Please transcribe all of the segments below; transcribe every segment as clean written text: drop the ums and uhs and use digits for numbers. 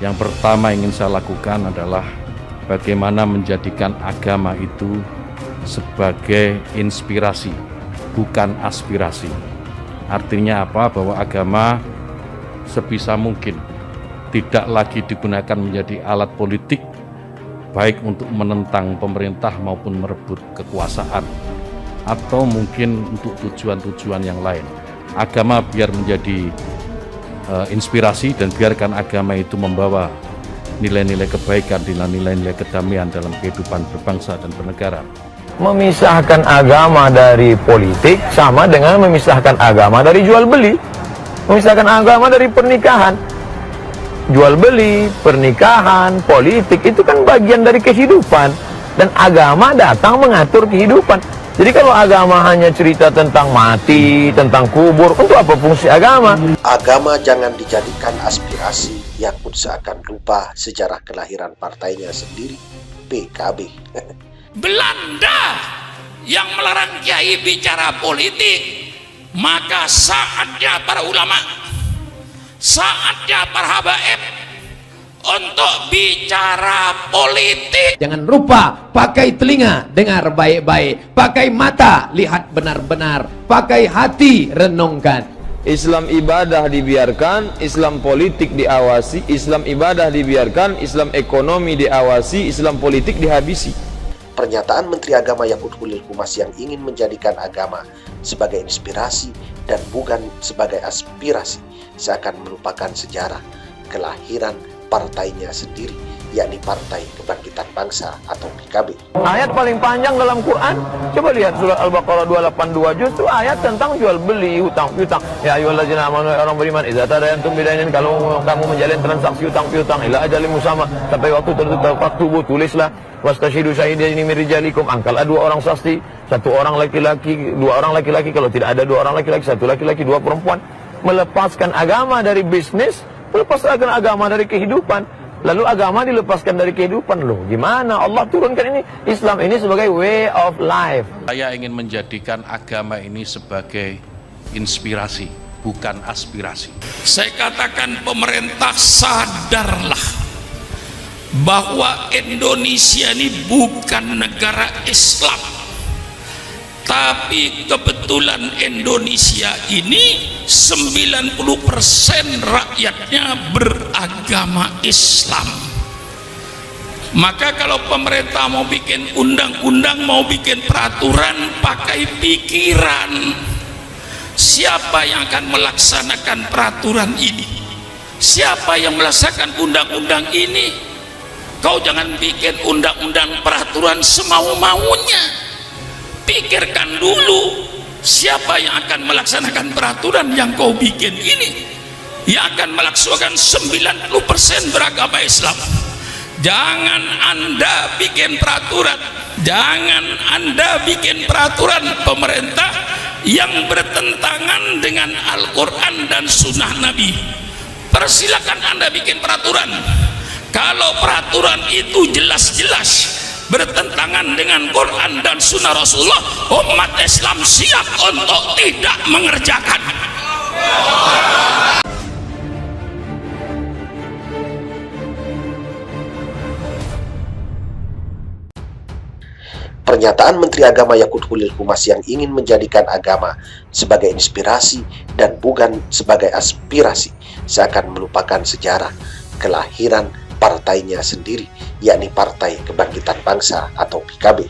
Yang pertama ingin saya lakukan adalah bagaimana menjadikan agama itu sebagai inspirasi, bukan aspirasi. Artinya apa? Bahwa agama sebisa mungkin tidak lagi digunakan menjadi alat politik, baik untuk menentang pemerintah maupun merebut kekuasaan, atau mungkin untuk tujuan-tujuan yang lain. Agama biar menjadi inspirasi, dan biarkan agama itu membawa nilai-nilai kebaikan, nilai-nilai kedamaian dalam kehidupan berbangsa dan bernegara. Memisahkan agama dari politik sama dengan memisahkan agama dari jual beli, memisahkan agama dari pernikahan. Jual beli, pernikahan, politik itu kan bagian dari kehidupan, dan agama datang mengatur kehidupan. Jadi kalau agama hanya cerita tentang mati, tentang kubur, untuk apa fungsi agama? Agama jangan dijadikan aspirasi. Yakut seakan lupa sejarah kelahiran partainya sendiri, PKB. Belanda yang melarang kiai bicara politik, maka saatnya para ulama, saatnya para habaib untuk bicara politik. Jangan lupa pakai telinga, dengar baik-baik, pakai mata, lihat benar-benar, pakai hati, renungkan. Islam ibadah dibiarkan, Islam politik diawasi. Islam ibadah dibiarkan, Islam ekonomi diawasi, Islam politik dihabisi. Pernyataan Menteri Agama Yakut Holil Komas yang ingin menjadikan agama sebagai inspirasi dan bukan sebagai aspirasi seakan melupakan sejarah kelahiran partainya sendiri, yakni Partai Kebangkitan Bangsa atau PKB. Ayat paling panjang dalam Quran, coba lihat surat Al-Baqarah 282, justru ayat tentang jual beli, hutang piutang. Ya ayyuhallazina amanu, orang beriman, idza tadayantum bidainin, kalau kamu menjalin transaksi hutang piutang ila ajalin musamma, sampai waktu tertentu, faktubu, tulislah, wastashidu syahidaini min rijalikum, angkatlah dua orang saksi, satu orang laki-laki, dua orang laki-laki, kalau tidak ada dua orang laki-laki, satu laki-laki, dua perempuan. Melepaskan agama dari bisnis, melepaskan agama dari kehidupan, lalu agama dilepaskan dari kehidupan. Loh, gimana Allah turunkan ini Islam ini sebagai way of life? Saya ingin menjadikan agama ini sebagai inspirasi, bukan aspirasi. Saya katakan pemerintah sadarlah bahwa Indonesia ini bukan negara Islam, tapi kebetulan Indonesia ini 90% rakyatnya beragama Islam. Maka kalau pemerintah mau bikin undang-undang, mau bikin peraturan, pakai pikiran. Siapa yang akan melaksanakan peraturan ini? Siapa yang melaksanakan undang-undang ini? Kau jangan bikin undang-undang peraturan semau-maunya. Pikirkan dulu, siapa yang akan melaksanakan peraturan yang kau bikin ini? Yang akan melaksanakan 90% beragama Islam. Jangan Anda bikin peraturan, jangan Anda bikin peraturan pemerintah yang bertentangan dengan Al-Quran dan Sunnah Nabi. Persilakan Anda bikin peraturan. Kalau peraturan itu jelas-jelas bertentangan dengan Quran dan Sunnah Rasulullah, umat Islam siap untuk tidak mengerjakan. Pernyataan Menteri Agama Yakut Holil Komas yang ingin menjadikan agama sebagai inspirasi dan bukan sebagai aspirasi seakan melupakan sejarah kelahiran partainya sendiri, yakni Partai Kebangkitan Bangsa atau PKB.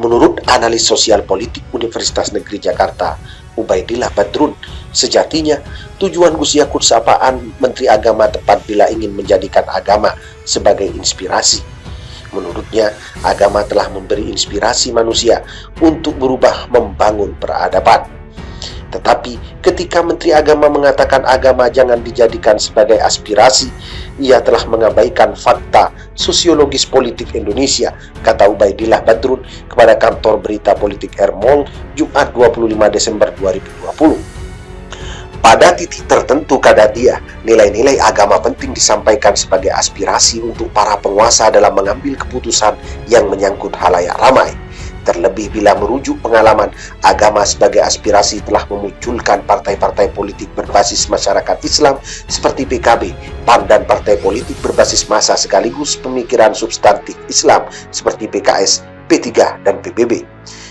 Menurut analis sosial politik Universitas Negeri Jakarta, Ubaidillah Badrun, sejatinya tujuan Gus Yakut sapaan Menteri Agama tepat bila ingin menjadikan agama sebagai inspirasi. Menurutnya, agama telah memberi inspirasi manusia untuk berubah membangun peradaban. Tetapi ketika Menteri Agama mengatakan agama jangan dijadikan sebagai aspirasi, ia telah mengabaikan fakta sosiologis politik Indonesia, kata Ubaidillah Badrun kepada kantor berita politik Ermol, Jumat 25 Desember 2020. Pada titik tertentu, kata dia, nilai-nilai agama penting disampaikan sebagai aspirasi untuk para penguasa dalam mengambil keputusan yang menyangkut halayak ramai. Terlebih bila merujuk pengalaman, agama sebagai aspirasi telah memunculkan partai-partai politik berbasis masyarakat Islam seperti PKB, PAN, dan partai politik berbasis massa sekaligus pemikiran substantif Islam seperti PKS, P3, dan PBB.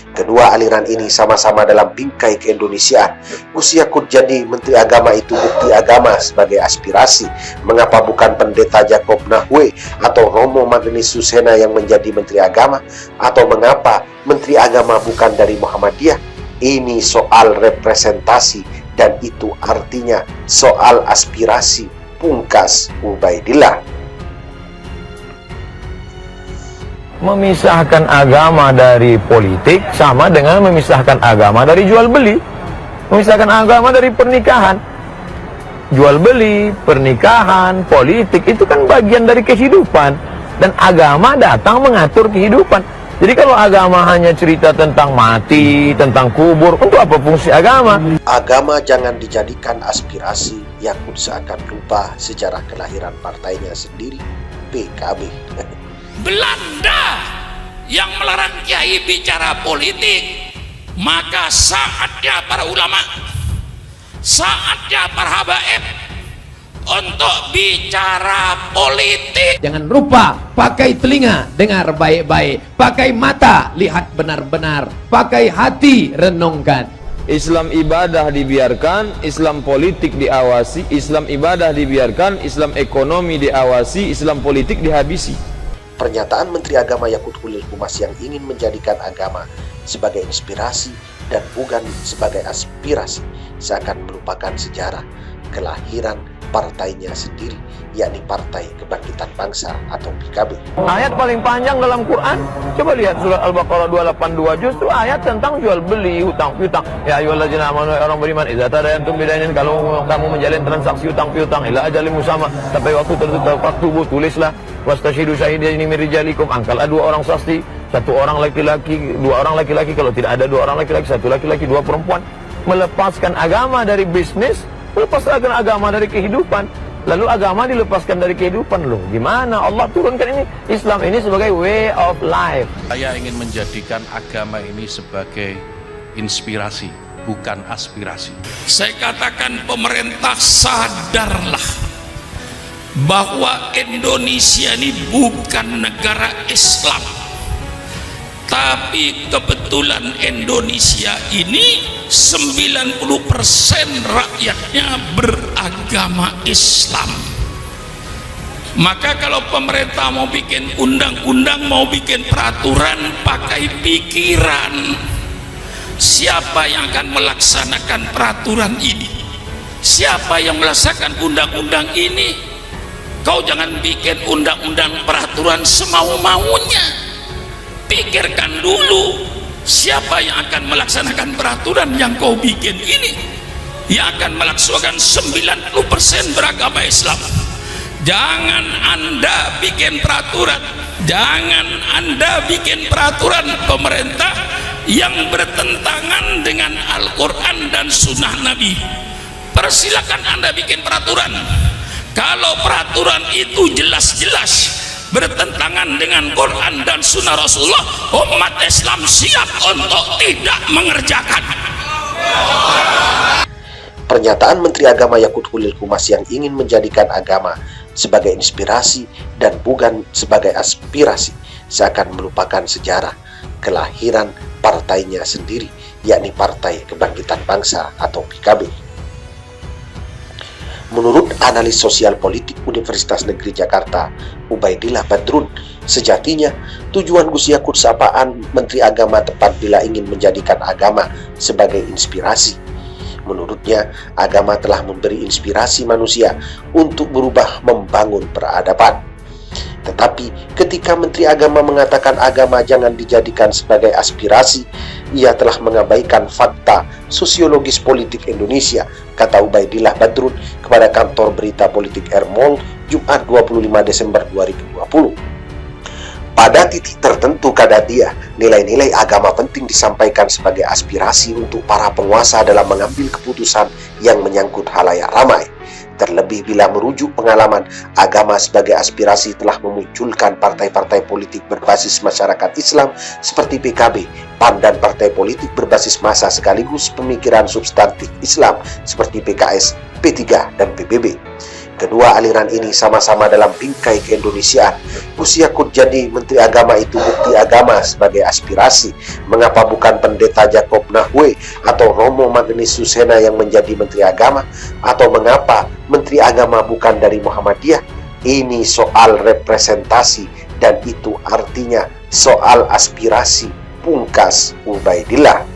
Kedua aliran ini sama-sama dalam bingkai keindonesiaan. Gus Yakut jadi Menteri Agama itu bukti agama sebagai aspirasi. Mengapa bukan Pendeta Jacob Nahwe atau Romo Magnis Susena yang menjadi Menteri Agama? Atau mengapa Menteri Agama bukan dari Muhammadiyah? Ini soal representasi dan itu artinya soal aspirasi, pungkas Ubaidillah. Memisahkan agama dari politik sama dengan memisahkan agama dari jual beli. Memisahkan agama dari pernikahan. Jual beli, pernikahan, politik itu kan bagian dari kehidupan. Dan agama datang mengatur kehidupan. Jadi kalau agama hanya cerita tentang mati, tentang kubur, untuk apa fungsi agama? Agama jangan dijadikan aspirasi. Yakut seakan lupa sejarah kelahiran partainya sendiri, PKB. Belanda yang melarang kiai bicara politik, maka saatnya para ulama, saatnya para habaib untuk bicara politik. Jangan lupa pakai telinga, dengar baik-baik. Pakai mata, lihat benar-benar. Pakai hati, renungkan. Islam ibadah dibiarkan, Islam politik diawasi. Islam ibadah dibiarkan, Islam ekonomi diawasi, Islam politik dihabisi. Pernyataan Menteri Agama Yakut Holil Komas yang ingin menjadikan agama sebagai inspirasi dan bukan sebagai aspirasi seakan melupakan sejarah kelahiran partainya sendiri, yakni Partai Kebangkitan Bangsa atau PKB. Ayat paling panjang dalam Quran, coba lihat surat Al-Baqarah 282, justru ayat tentang jual beli, hutang piutang. Ya ayyuhallazina amanu, orang beriman, idza tadayantum bidainin, kalau kamu menjalin transaksi hutang piutang ila ajalin musamma, sampai waktu tertentu, faktubu, tulislah, wastashidu syahidaini min rijalikum, angkatlah dua orang saksi, satu orang laki-laki, dua orang laki-laki, kalau tidak ada dua orang laki-laki, satu laki-laki, dua perempuan. Melepaskan agama dari bisnis, melepaskan agama dari kehidupan. Lalu agama dilepaskan dari kehidupan. Loh, gimana Allah turunkan ini? Islam ini sebagai way of life. Saya ingin menjadikan agama ini sebagai inspirasi, bukan aspirasi. Saya katakan pemerintah sadarlah bahwa Indonesia ini bukan negara Islam, tapi kebetulan Indonesia ini 90% rakyatnya beragama Islam. Maka kalau pemerintah mau bikin undang-undang, mau bikin peraturan, pakai pikiran. Siapa yang akan melaksanakan peraturan ini? Siapa yang melaksanakan undang-undang ini? Kau jangan bikin undang-undang peraturan semau-maunya. Pikirkan dulu, siapa yang akan melaksanakan peraturan yang kau bikin ini, yang akan melaksanakan 90% beragama Islam. Jangan Anda bikin peraturan, jangan Anda bikin peraturan pemerintah yang bertentangan dengan Al-Quran dan Sunnah Nabi. Persilakan Anda bikin peraturan. Kalau peraturan itu jelas-jelas bertentangan dengan Quran dan Sunnah Rasulullah, umat Islam siap untuk tidak mengerjakan. Pernyataan Menteri Agama Yakut Holil Komas yang ingin menjadikan agama sebagai inspirasi dan bukan sebagai aspirasi seakan melupakan sejarah kelahiran partainya sendiri, yakni Partai Kebangkitan Bangsa atau PKB. Menurut analis sosial politik Universitas Negeri Jakarta, Ubaidillah Badrun, sejatinya tujuan Gus Yakut sapaan Menteri Agama tepat bila ingin menjadikan agama sebagai inspirasi. Menurutnya, agama telah memberi inspirasi manusia untuk berubah membangun peradaban. Tetapi ketika Menteri Agama mengatakan agama jangan dijadikan sebagai aspirasi, ia telah mengabaikan fakta sosiologis politik Indonesia, kata Ubaidillah Badrun kepada kantor berita politik Ermol, Jumat 25 Desember 2020. Pada titik tertentu, kata dia, nilai-nilai agama penting disampaikan sebagai aspirasi untuk para penguasa dalam mengambil keputusan yang menyangkut halayak ramai. Terlebih bila merujuk pengalaman, agama sebagai aspirasi telah memunculkan partai-partai politik berbasis masyarakat Islam seperti PKB, PAN, dan partai politik berbasis massa sekaligus pemikiran substantif Islam seperti PKS, P3, dan PBB. Kedua aliran ini sama-sama dalam bingkai keindonesiaan. Gus Yakut jadi Menteri Agama itu bukti agama sebagai aspirasi. Mengapa bukan Pendeta Jacob Nahwe atau Romo Magnis Susena yang menjadi Menteri Agama? Atau mengapa Menteri Agama bukan dari Muhammadiyah? Ini soal representasi dan itu artinya soal aspirasi, pungkas Ubaidillah.